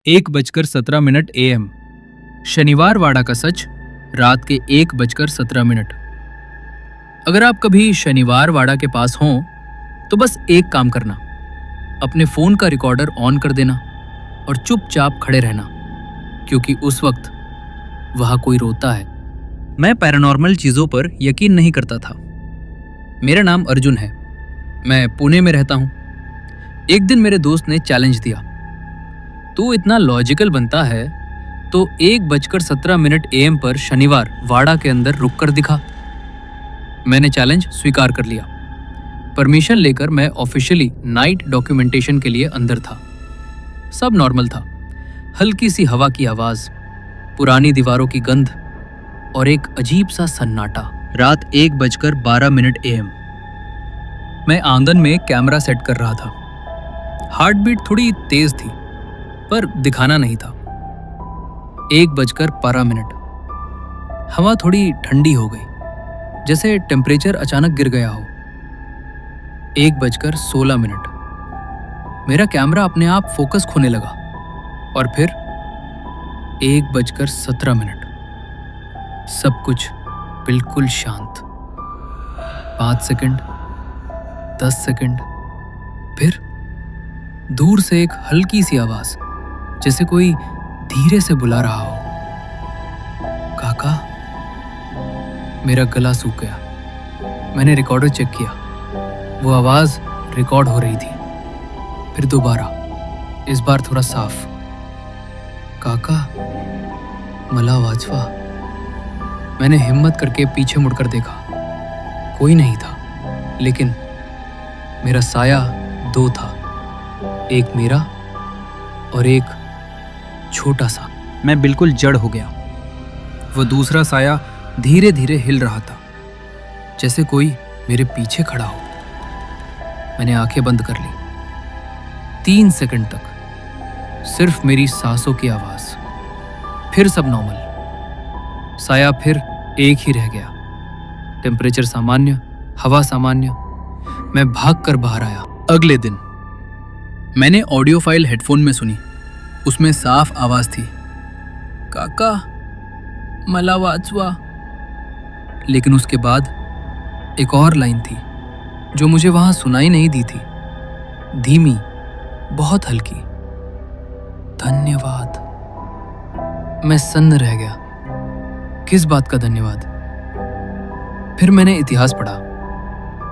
1:17 AM। शनिवार वाड़ा का सच। रात के 1:17। अगर आप कभी शनिवार वाड़ा के पास हों तो बस एक काम करना, अपने फोन का रिकॉर्डर ऑन कर देना और चुपचाप खड़े रहना, क्योंकि उस वक्त वहां कोई रोता है। मैं पैरानॉर्मल चीजों पर यकीन नहीं करता था। मेरा नाम अर्जुन है, मैं पुणे में रहता हूं। एक दिन मेरे दोस्त ने चैलेंज दिया, तू इतना लॉजिकल बनता है तो 1:17 AM पर शनिवार वाड़ा के अंदर रुक कर दिखा। मैंने चैलेंज स्वीकार कर लिया। परमिशन लेकर मैं ऑफिशियली नाइट डॉक्यूमेंटेशन के लिए अंदर था। सब नॉर्मल था। हल्की सी हवा की आवाज, पुरानी दीवारों की गंध और एक अजीब सा सन्नाटा। रात 1:12 AM। मैं आंगन में कैमरा सेट कर रहा था। हार्ट बीट थोड़ी तेज थी, पर दिखाना नहीं था। 1:12। हवा थोड़ी ठंडी हो गई, जैसे टेम्परेचर अचानक गिर गया हो। 1:16। मेरा कैमरा अपने आप फोकस खोने लगा और फिर 1:17। सब कुछ बिल्कुल शांत। 5 सेकंड, 10 सेकंड, फिर दूर से एक हल्की सी आवाज, जैसे कोई धीरे से बुला रहा हो, काका। मेरा गला सूख गया। मैंने रिकॉर्डर चेक किया, वो आवाज रिकॉर्ड हो रही थी। फिर दोबारा, इस बार थोड़ा साफ, काका, मला वाजवा। मैंने हिम्मत करके पीछे मुड़कर देखा, कोई नहीं था, लेकिन मेरा साया 2 था, एक मेरा और एक छोटा सा। मैं बिल्कुल जड़ हो गया। वो दूसरा साया धीरे धीरे हिल रहा था, जैसे कोई मेरे पीछे खड़ा हो। मैंने आंखें बंद कर ली। 3 सेकंड तक सिर्फ मेरी सांसों की आवाज। फिर सब नॉर्मल। साया फिर एक ही रह गया। टेम्परेचर सामान्य, हवा सामान्य। मैं भागकर बाहर आया। अगले दिन मैंने ऑडियो फाइल हेडफोन में सुनी। उसमें साफ आवाज थी, काका, मला वाचवा। लेकिन उसके बाद एक और लाइन थी जो मुझे वहां सुनाई नहीं दी थी। धीमी, बहुत हल्की, धन्यवाद। मैं सन्न रह गया। किस बात का धन्यवाद? फिर मैंने इतिहास पढ़ा।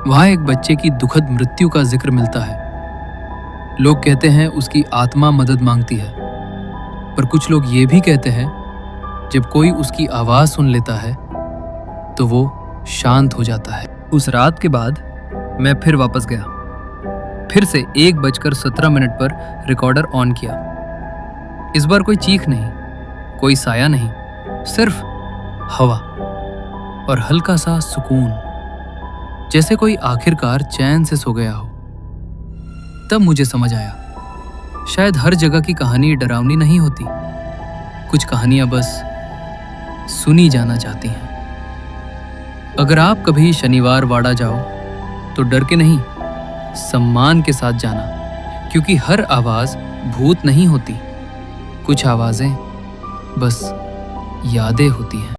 वहां एक बच्चे की दुखद मृत्यु का जिक्र मिलता है। लोग कहते हैं उसकी आत्मा मदद मांगती है, पर कुछ लोग ये भी कहते हैं जब कोई उसकी आवाज सुन लेता है तो वो शांत हो जाता है। उस रात के बाद मैं फिर वापस गया। फिर से 1:17 पर रिकॉर्डर ऑन किया। इस बार कोई चीख नहीं, कोई साया नहीं, सिर्फ हवा और हल्का सा सुकून, जैसे कोई आखिरकार चैन से सो गया हो। तब मुझे समझ आया, शायद हर जगह की कहानी डरावनी नहीं होती। कुछ कहानियां बस सुनी जाना चाहती हैं। अगर आप कभी शनिवार वाड़ा जाओ तो डर के नहीं, सम्मान के साथ जाना, क्योंकि हर आवाज भूत नहीं होती। कुछ आवाजें बस यादें होती हैं।